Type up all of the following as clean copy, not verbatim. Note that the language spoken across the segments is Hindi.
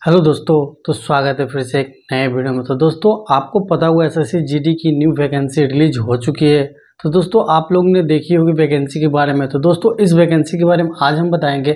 हेलो दोस्तों, तो स्वागत है फिर से एक नए वीडियो में। तो दोस्तों, आपको पता हुआ एसएससी जीडी की न्यू वैकेंसी रिलीज हो चुकी है। तो दोस्तों, आप लोगों ने देखी होगी वैकेंसी के बारे में। तो दोस्तों, इस वैकेंसी के बारे में आज हम बताएंगे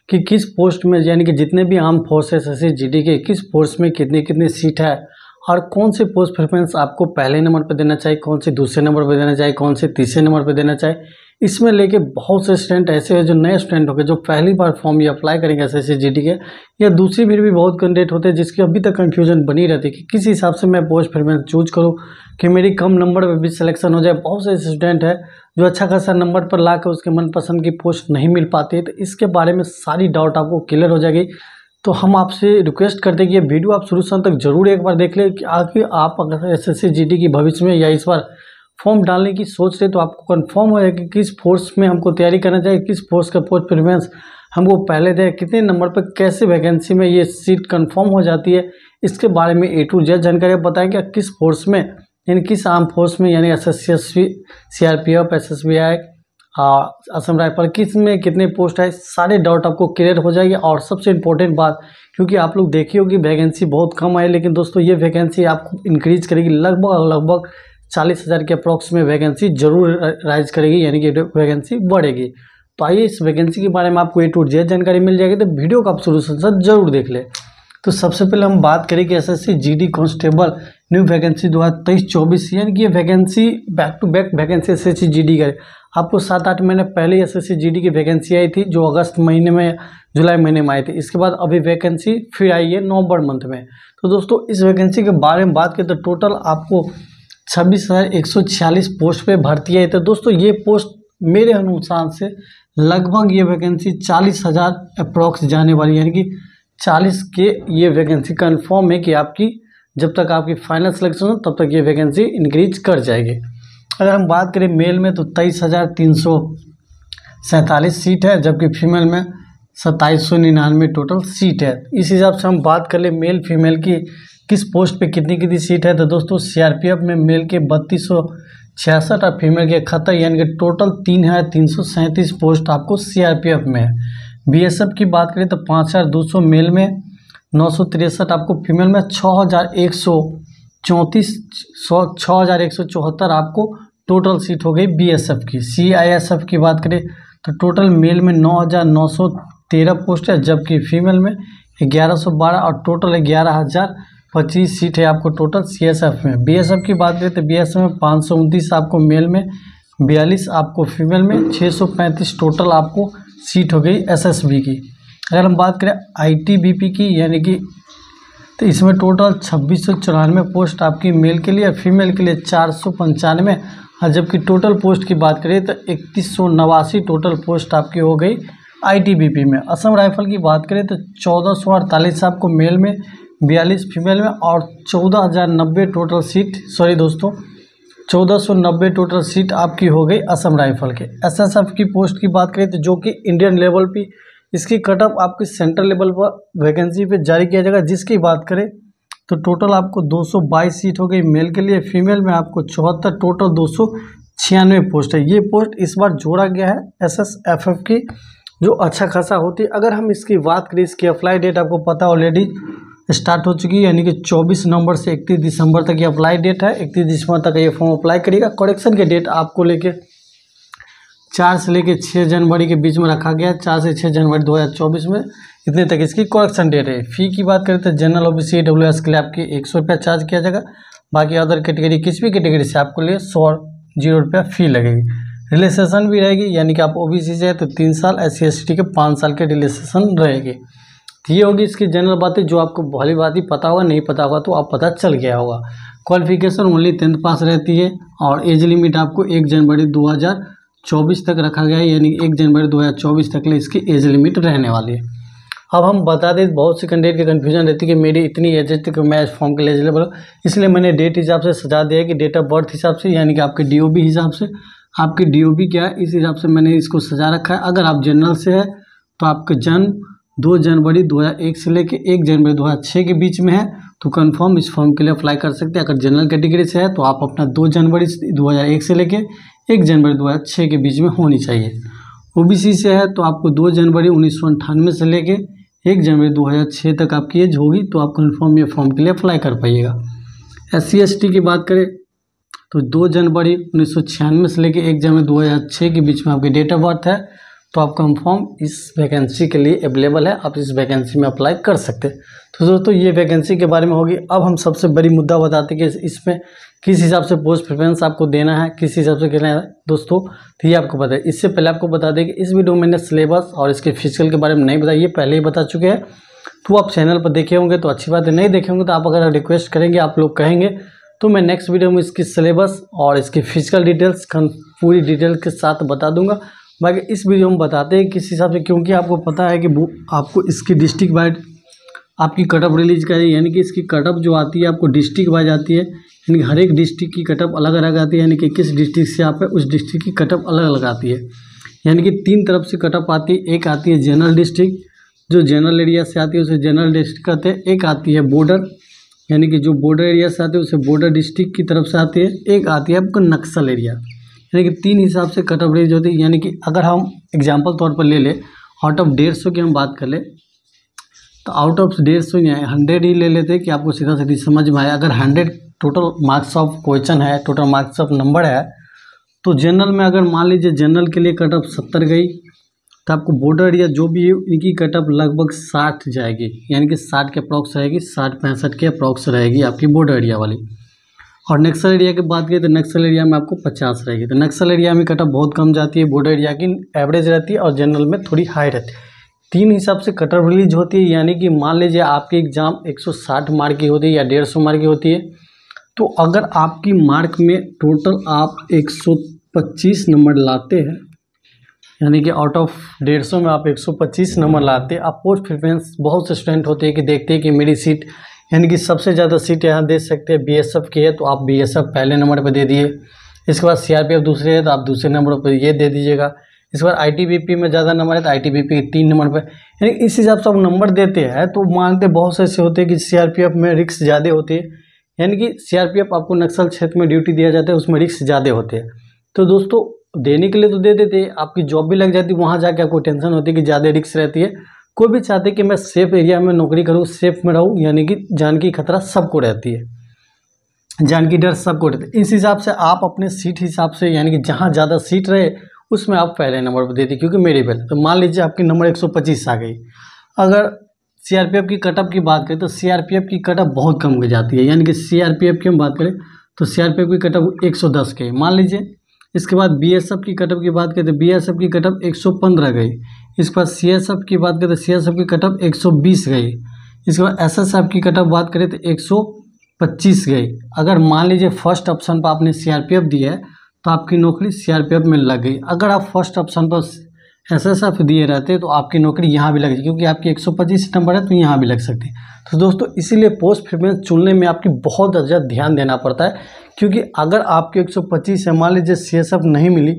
कि किस पोस्ट में, यानी कि जितने भी आर्म फोर्स एसएससी जीडी के किस पोस्ट में कितनी कितनी सीट है और कौन से पोस्ट प्रेफरेंस आपको पहले नंबर पर देना चाहिए, कौन से दूसरे नंबर पर देना चाहिए, कौन से तीसरे नंबर पर देना चाहिए। इसमें लेके बहुत से स्टूडेंट ऐसे हैं जो नए स्टूडेंट होंगे, जो पहली बार फॉर्म ये अप्लाई करेंगे एसएससी जीडी के, या दूसरी भी बहुत कैंडिडेट होते हैं जिसकी अभी तक कंफ्यूजन बनी रहती है कि किस हिसाब से मैं पोस्ट प्रेफरेंस चूज करूं कि मेरी कम नंबर पर भी सिलेक्शन हो जाए। बहुत से स्टूडेंट है जो अच्छा खासा नंबर पर ला कर उसके मनपसंद की पोस्ट नहीं मिल पाती है। तो इसके बारे में सारी डाउट आपको क्लियर हो जाएगी। तो हम आपसे रिक्वेस्ट करते हैं कि ये वीडियो आप शुरू से अंत तक जरूर एक बार देख लें कि आखिर आप अगर एसएससी जीडी की भविष्य में या इस बार फॉर्म डालने की सोच रहे तो आपको कंफर्म हो जाए कि किस फोर्स में हमको तैयारी करना चाहिए, किस फोर्स का पोस्ट प्रेफरेंस हमको पहले दें, कितने नंबर पर कैसे वैकेंसी में ये सीट कंफर्म हो जाती है। इसके बारे में A to Z जानकारी बताएंगे। किस फोर्स में, यानी किस आर्म फोर्स में, यानी SSC, CRPF, SSBI, Assam rifle, किस में कितने पोस्ट है, सारे डाउट आपको क्लियर हो जाएगी। और सबसे इम्पोर्टेंट बात, क्योंकि आप लोग देखी होगी वैकेंसी बहुत कम है, लेकिन दोस्तों ये वैकेंसी आपको इंक्रीज करेगी। लगभग 40,000 के अप्रॉक्स में वैकेंसी जरूर राइज करेगी, यानी कि वैकेंसी बढ़ेगी। तो आइए इस वैकेंसी के बारे में आपको A to Z जानकारी मिल जाएगी। तो वीडियो को आप शुरू से जरूर देख ले। तो सबसे पहले हम बात करें कि SSC GD constable new vacancy 2023-24, यानी कि ये vacancy back to back vacancy SSC GD का। आपको 7-8 महीने पहले एसएससी जीडी की वैकेंसी आई थी, जो अगस्त महीने में, जुलाई महीने में आई थी। इसके बाद अभी वैकेंसी फिर आई है नवंबर मंथ में। तो दोस्तों, इस वैकेंसी के बारे में बात करें तो टोटल आपको 26,146 पोस्ट पे भर्ती है। तो दोस्तों, ये पोस्ट मेरे अनुसार से लगभग ये वैकेंसी 40,000 अप्रॉक्स जाने वाली, यानी कि 40 के ये वैकेंसी कंफर्म है कि आपकी जब तक आपकी फाइनल सिलेक्शन हो तब तक ये वैकेंसी इंक्रीज कर जाएगी। अगर हम बात करें मेल में तो 23,347 सीट है, जबकि फीमेल में 2,799 टोटल सीट है। इस हिसाब से हम बात कर ले मेल फीमेल की किस पोस्ट पे कितनी कितनी सीट है। तो दोस्तों, CRPF में मेल के 3,266 और फीमेल के 71, यानी कि टोटल 3,337 पोस्ट आपको CRPF में है। BSF की बात करें तो 5,200 मेल में, 963 आपको फीमेल में, 6,174 आपको टोटल सीट हो गई BSF की। CISF की बात करें तो टोटल मेल में 9,913 पोस्ट है, जबकि फीमेल में 1,112 और टोटल 11,025 सीट है आपको टोटल CSF में। BSF की बात करें तो BSF में 529 आपको मेल में, 42 आपको फीमेल में, 635 टोटल आपको सीट हो गई SSB की। अगर हम बात करें ITBP की, यानी कि तो इसमें टोटल 2,694 पोस्ट आपकी मेल के लिए, फीमेल के लिए 495, और जबकि टोटल पोस्ट की बात करें तो 3,189 टोटल पोस्ट आपकी हो गई ITBP में। असम राइफल की बात करें तो 1,448 आपको मेल में, 42 फीमेल में, और 14,090 टोटल सीट, सॉरी दोस्तों 1,490 टोटल सीट आपकी हो गई असम राइफल के। SSF की पोस्ट की बात करें तो जो कि इंडियन लेवल पे इसकी कटअप आपकी सेंट्रल लेवल पर वैकेंसी पे जारी किया जाएगा, जिसकी बात करें तो टोटल आपको 222 सीट हो गई मेल के लिए, फीमेल में आपको 74, टोटल 296 पोस्ट है। ये पोस्ट इस बार जोड़ा गया है SSFF की, जो अच्छा खासा होती है। अगर हम इसकी बात करें, इसकी अप्लाई डेट आपको पता ऑलरेडी स्टार्ट हो चुकी है, यानी कि 24 नवंबर से 31 दिसंबर तक ये अप्लाई डेट है। 31 दिसंबर तक ये फॉर्म अप्लाई करिएगा। करेक्शन के डेट आपको लेके 4 से लेके 6 जनवरी के बीच में रखा गया है। 4 से 6 जनवरी 2024 में इतने तक इसकी करेक्शन डेट है। फ़ी की बात करें तो जनरल OBC AWS के लिए आपकी 100 रुपया चार्ज किया जाएगा। बाकी अदर कैटेगरी, किसी भी कैटेगरी से आपको लिए 0 रुपया फ़ी लगेगी। रिलैक्सेशन भी रहेगी, यानी कि आप OBC से है तो 3 साल, SC ST के 5 साल के रिलैक्सेशन रहेगी। ये होगी इसकी जनरल बातें, जो आपको भली बात ही पता होगा, नहीं पता होगा तो आप पता चल गया होगा। क्वालिफिकेशन ओनली 10th पास रहती है, और एज लिमिट आपको 1 जनवरी 2024 तक रखा गया है, यानी 1 जनवरी 2024 तक ले इसकी एज लिमिट रहने वाली है। अब हम बता दें, बहुत से कैंडिडेट की कन्फ्यूजन रहती है कि मेरी इतनी एज है कि मैं इस फॉर्म के लिए एलिजिबल हूँ, इसलिए मैंने डेट हिसाब से सजा दिया है कि डेट ऑफ बर्थ हिसाब से, यानी कि आपके DOB हिसाब से, आपकी DOB क्या है इस हिसाब से मैंने इसको सजा रखा है। अगर आप जनरल से है तो आपका जन्म 2 जनवरी 2001 से लेके 1 जनवरी 2006 के बीच में है तो कंफर्म इस फॉर्म के लिए अप्लाई कर सकते हैं। अगर जनरल कैटेगरी से है तो आप अपना 2 जनवरी 2001 से लेके 1 जनवरी 2006 के बीच में होनी चाहिए। OBC से है तो आपको 2 जनवरी 1998 से लेके 1 जनवरी 2006 तक आपकी एज होगी तो आप कन्फर्म ये फॉर्म के लिए अप्लाई कर पाइएगा। SC/ST की बात करें तो 2 जनवरी 1996 से लेकर 1 जनवरी 2006 के बीच में आपकी डेट ऑफ बर्थ है तो आप कंफर्म इस वैकेंसी के लिए अवेलेबल है, आप इस वैकेंसी में अप्लाई कर सकते हैं। तो दोस्तों ये वैकेंसी के बारे में होगी। अब हम सबसे बड़ी मुद्दा बताते हैं कि इसमें किस हिसाब से पोस्ट प्रेफरेंस आपको देना है, किस हिसाब से करना है दोस्तों, तो ये आपको पता है। इससे पहले आपको बता दें कि इस वीडियो में मैंने सिलेबस और इसके फिजिकल के बारे में नहीं बताया, ये पहले ही बता चुके हैं। तो आप चैनल पर देखे होंगे तो अच्छी बात है, नहीं देखे होंगे तो आप अगर रिक्वेस्ट करेंगे, आप लोग कहेंगे तो मैं नेक्स्ट वीडियो में इसकी सिलेबस और इसकी फिजिकल डिटेल्स पूरी डिटेल के साथ बता दूंगा। बाकी इस वीडियो में बताते हैं किस हिसाब से, क्योंकि आपको पता है कि आपको इसकी डिस्ट्रिक्ट वाइज आपकी कटअप रिलीज करें, यानी कि इसकी कटअप जो आती है आपको डिस्ट्रिक्ट वाइज आती है, यानी कि हर एक डिस्ट्रिक्ट की कटअप अलग अलग आती है, यानी कि किस डिस्ट्रिक्ट से आप है उस डिस्ट्रिक्ट की कटअप अलग अलग आती है। यानी कि 3 तरफ से कटअप आती है। एक आती है जनरल डिस्ट्रिक्ट, जो जनरल एरिया से आती है उसे जनरल डिस्ट्रिक्ट कहते हैं। एक आती है बॉर्डर, यानी कि जो बॉर्डर एरिया से आते हैं उसे बॉर्डर डिस्ट्रिक्ट की तरफ से आती है। एक आती है आपको नक्सल एरिया, यानी कि 3 हिसाब से कटअप रिलीज होती है। यानी कि अगर हम एग्जाम्पल तौर पर ले ले, आउट ऑफ 150 की हम बात कर ले तो आउट ऑफ 150 या 100 ही ले लेते हैं कि आपको सीधा सीधी समझ में आए। अगर 100 टोटल मार्क्स ऑफ क्वेश्चन है, टोटल मार्क्स ऑफ नंबर है, तो जनरल में अगर मान लीजिए जनरल के लिए कटअप 70 गई तो आपको बॉर्डर एरिया जो भी है इनकी कटअप लगभग 60 जाएगी, यानी कि 60 के अप्रॉक्स रहेगी, 60-65 के अप्रॉक्स रहेगी आपकी बॉर्डर एरिया वाली। और नक्सल एरिया की बात करें तो नक्सल एरिया में आपको 50 रहेगी। तो नक्सल एरिया में कटअप बहुत कम जाती है, बॉर्डर एरिया की एवरेज रहती है और जनरल में थोड़ी हाई रहती है। 3 हिसाब से कटअप रिलीज होती है। यानी कि मान लीजिए आपकी एग्जाम 160 मार्क की होती है या 150 मार्क की होती है, तो अगर आपकी मार्क में टोटल आप 125 नंबर लाते हैं, यानी कि आउट ऑफ 150 में आप 125 नंबर लाते हैं, आप पोस्ट प्रेफरेंस बहुत से स्टूडेंट होते हैं कि देखते हैं कि मेरी सीट, यानी कि सबसे ज़्यादा सीट यहाँ दे सकते हैं BSF की है तो आप BSF पहले नंबर पर दे दिए। इसके बाद CRPF दूसरे है तो आप दूसरे नंबर पर ये दे दीजिएगा। इसके बाद ITBP में ज़्यादा नंबर है तो ITBP 3 नंबर पर, यानी इस हिसाब से आप नंबर देते हैं। तो मानते बहुत से ऐसे होते हैं कि CRPF में रिस्क ज़्यादा होती है, यानी कि CRPF आपको नक्सल क्षेत्र में ड्यूटी दिया जाता है, उसमें रिस्क ज़्यादा होते हैं। तो दोस्तों देने के लिए तो दे देते, आपकी जॉब भी लग जाती, वहाँ जाके आपको टेंशन होती है कि ज़्यादा रिस्क रहती है। कोई भी चाहते कि मैं सेफ एरिया में नौकरी करूँ, सेफ में रहूँ, यानी कि जान की खतरा सबको रहती है, जान की डर सबको रहती है। इस हिसाब से आप अपने सीट हिसाब से, यानी कि जहाँ ज़्यादा सीट रहे उसमें आप पहले नंबर पर देती, क्योंकि मेरे पहले। तो मान लीजिए आपकी नंबर 125 आ गई, अगर CRPF की कटअप की बात करें तो CRPF की कटअप बहुत कम हो जाती है। यानी कि CRPF की हम बात करें तो CRPF की कटअप 110 गई मान लीजिए। इसके बाद BSF की कटअप की बात करें तो BSF की कटअप 115 गई। इसके बाद CSF की बात करें तो CSF की कटअप 120 गई। इसके बाद SSF की कटअप बात करें तो 125 गई। अगर मान लीजिए फर्स्ट ऑप्शन पर आपने CRPF दिया है तो आपकी नौकरी CRPF में लग गई। अगर आप फर्स्ट ऑप्शन पर SSF दिए रहते तो आपकी नौकरी यहाँ भी लग जाती, क्योंकि आपकी 125 नंबर है तो यहाँ भी लग सकती है। तो दोस्तों इसीलिए पोस्ट प्रेफरेंस चुनने में आपकी बहुत ज़्यादा ध्यान देना पड़ता है, क्योंकि अगर आपके 125 है, मान लीजिए CSF नहीं मिली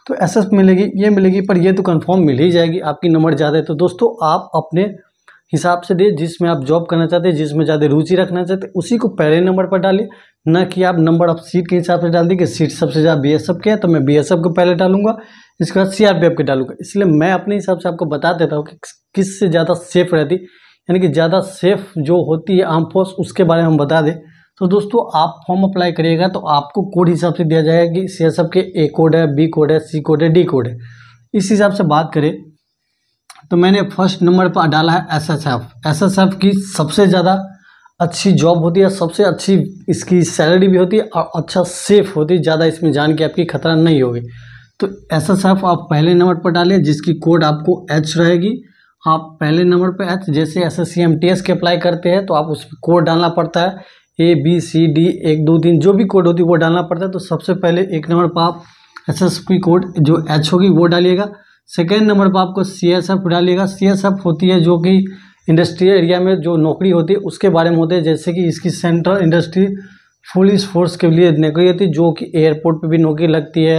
तो SS मिलेगी, ये मिलेगी, पर ये तो कंफर्म मिल ही जाएगी, आपकी नंबर ज़्यादा है। तो दोस्तों आप अपने हिसाब से दे, जिसमें आप जॉब करना चाहते हैं, जिसमें ज़्यादा रुचि रखना चाहते हैं, उसी को पहले नंबर पर डालिए, न कि आप नंबर ऑफ सीट के हिसाब से डाल दी कि सीट सबसे ज़्यादा BSF के है तो मैं BSF को पहले डालूंगा, इसके बाद CRPF के डालूंगा। इसलिए मैं अपने हिसाब से आपको बता देता हूँ कि किससे ज़्यादा सेफ रहती, यानी कि ज़्यादा सेफ जो होती है आर्म फोर्स, उसके बारे में हम बता दें। तो दोस्तों आप फॉर्म अप्लाई करिएगा तो आपको कोड हिसाब से दिया जाएगा कि CSF के A कोड है, B कोड है, C कोड है, D कोड है। इस हिसाब से बात करें तो मैंने फर्स्ट नंबर पर डाला है SSF की सबसे ज़्यादा अच्छी जॉब होती है, सबसे अच्छी इसकी सैलरी भी होती है और अच्छा सेफ होती है, ज़्यादा इसमें जान के आपकी खतरा नहीं होगी। तो SSF आप पहले नंबर पर डालें, जिसकी कोड आपको H रहेगी। आप पहले नंबर पर H, जैसे SSC MTS के अप्लाई करते हैं तो आप उस कोड डालना पड़ता है, ABCD 1 2 3 जो भी कोड होती है वो डालना पड़ता है। तो सबसे पहले 1 नंबर पर आप SSF की कोड जो H होगी वो डालिएगा। सेकेंड नंबर पर आपको CSF डालिएगा। CSF होती है जो कि इंडस्ट्रियल एरिया में जो नौकरी होती है उसके बारे में होते हैं, जैसे कि इसकी सेंट्रल इंडस्ट्री पुलिस फोर्स के लिए नौकरी होती है, जो कि एयरपोर्ट पे भी नौकरी लगती है,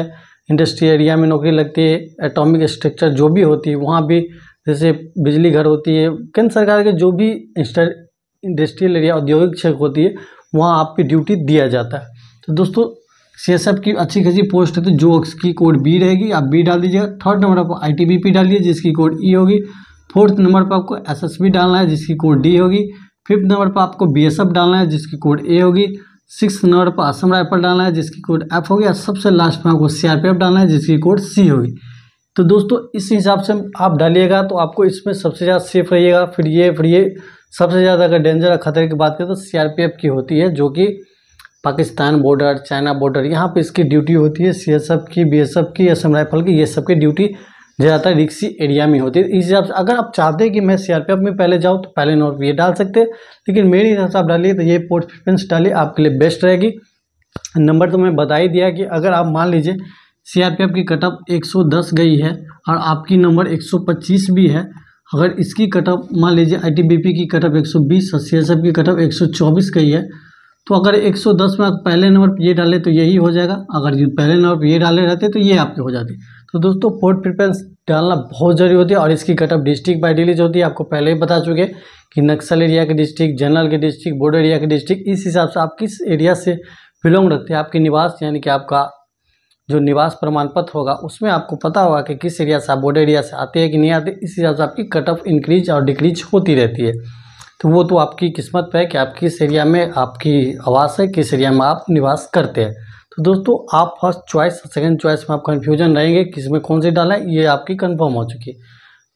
इंडस्ट्रियल एरिया में नौकरी लगती है, एटॉमिक स्ट्रक्चर जो भी होती है वहाँ भी, जैसे बिजली घर होती है, केंद्र सरकार के जो भी इंडस्ट्रियल एरिया औद्योगिक क्षेत्र होती है वहाँ आपकी ड्यूटी दिया जाता है। तो दोस्तों CSF की अच्छी खासी पोस्ट है, तो जो उसकी कोड B रहेगी आप B डाल दीजिएगा। थर्ड नंबर पर ITBP डालिए जिसकी कोड E होगी। 4th नंबर पर आपको SSB डालना है जिसकी कोड D होगी। 5th नंबर पर आपको BSF डालना है जिसकी कोड A होगी। 6th नंबर पर असम राइफल डालना है जिसकी कोड F होगी। और सबसे लास्ट में आपको CRPF डालना है जिसकी कोड C होगी। तो दोस्तों इस हिसाब से आप डालिएगा तो आपको इसमें सबसे ज़्यादा सेफ रहिएगा। फिर ये सबसे ज़्यादा अगर डेंजर और खतरे की बात करें तो CRPF की होती है, जो कि पाकिस्तान बॉर्डर, चाइना बॉर्डर, यहाँ पे इसकी ड्यूटी होती है। CSF की, BSF की, असम राइफल की, ये सब की ड्यूटी ज़्यादातर रिक्सी एरिया में होती है। इस हिसाब से अगर आप चाहते हैं कि मैं CRPF में पहले जाऊँ तो पहले नंबर पर ये डाल सकते हैं, लेकिन मेरे हिसाब से आप डालिए तो ये पोस्ट प्रिफरेंस डालिए, आपके लिए बेस्ट रहेगी। नंबर तो मैं बता ही दिया कि अगर आप मान लीजिए CRPF की कटअप 110 गई है और आपकी नंबर 125 भी है, अगर इसकी कटअप मान लीजिए ITBP की कटअप 120 और CSF की कटअप 124 गई है, तो अगर 110 में आप पहले नंबर पर ये डाले तो यही हो जाएगा। अगर ये पहले नंबर पर ये डाले रहते तो ये आपके हो जाती। तो दोस्तों पोस्ट प्रिफरेंस डालना बहुत ज़रूरी होती है और इसकी कटअप डिस्ट्रिक्ट बाय डिलीज होती है। आपको पहले ही बता चुके कि नक्सल एरिया के डिस्ट्रिक्ट, जनरल के डिस्ट्रिक्ट, बॉर्डर एरिया के डिस्ट्रिक्ट, इस हिसाब से आप किस एरिया से बिलोंग रखते हैं, आपके निवास यानी कि आपका जो निवास प्रमाण पत्र होगा उसमें आपको पता होगा कि किस एरिया से आप बॉर्डर एरिया से आते हैं कि नहीं आते। इस हिसाब से आपकी कटअप इंक्रीज और डिक्रीज होती रहती है। तो वो तो आपकी किस्मत पे है कि आप किस एरिया में आपकी आवास है, किस एरिया में आप निवास करते हैं। तो दोस्तों आप फर्स्ट चॉइस सेकंड चॉइस में आप कन्फ्यूजन रहेंगे किस में कौन सी डाला है, ये आपकी कंफर्म हो चुकी है।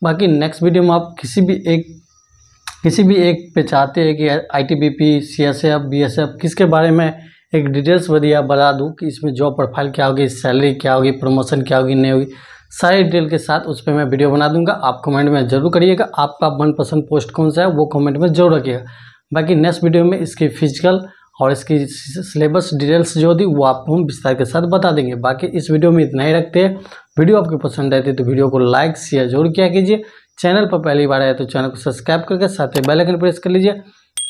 बाकी नेक्स्ट वीडियो में आप किसी भी एक पे चाहते हैं कि ITBP, CSF, BSF किसके बारे में एक डिटेल्स बता दूँ कि इसमें जॉब प्रोफाइल क्या होगी, सैलरी क्या होगी, प्रमोशन क्या होगी, नहीं होगी, सारी डिटेल के साथ उस पर मैं वीडियो बना दूंगा। आप कमेंट में जरूर करिएगा आपका मनपसंद पोस्ट कौन सा है, वो कमेंट में जरूर रखिएगा। बाकी नेक्स्ट वीडियो में इसकी फिजिकल और इसकी सिलेबस डिटेल्स जो थी वो आपको हम विस्तार के साथ बता देंगे। बाकी इस वीडियो में इतना ही रखते हैं। वीडियो आपको पसंद आती है तो वीडियो को लाइक शेयर जरूर किया कीजिए। चैनल पर पहली बार आए तो चैनल को सब्सक्राइब करके साथ ही बेल आइकन प्रेस कर लीजिए।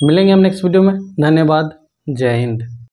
मिलेंगे हम नेक्स्ट वीडियो में। धन्यवाद। जय हिंद।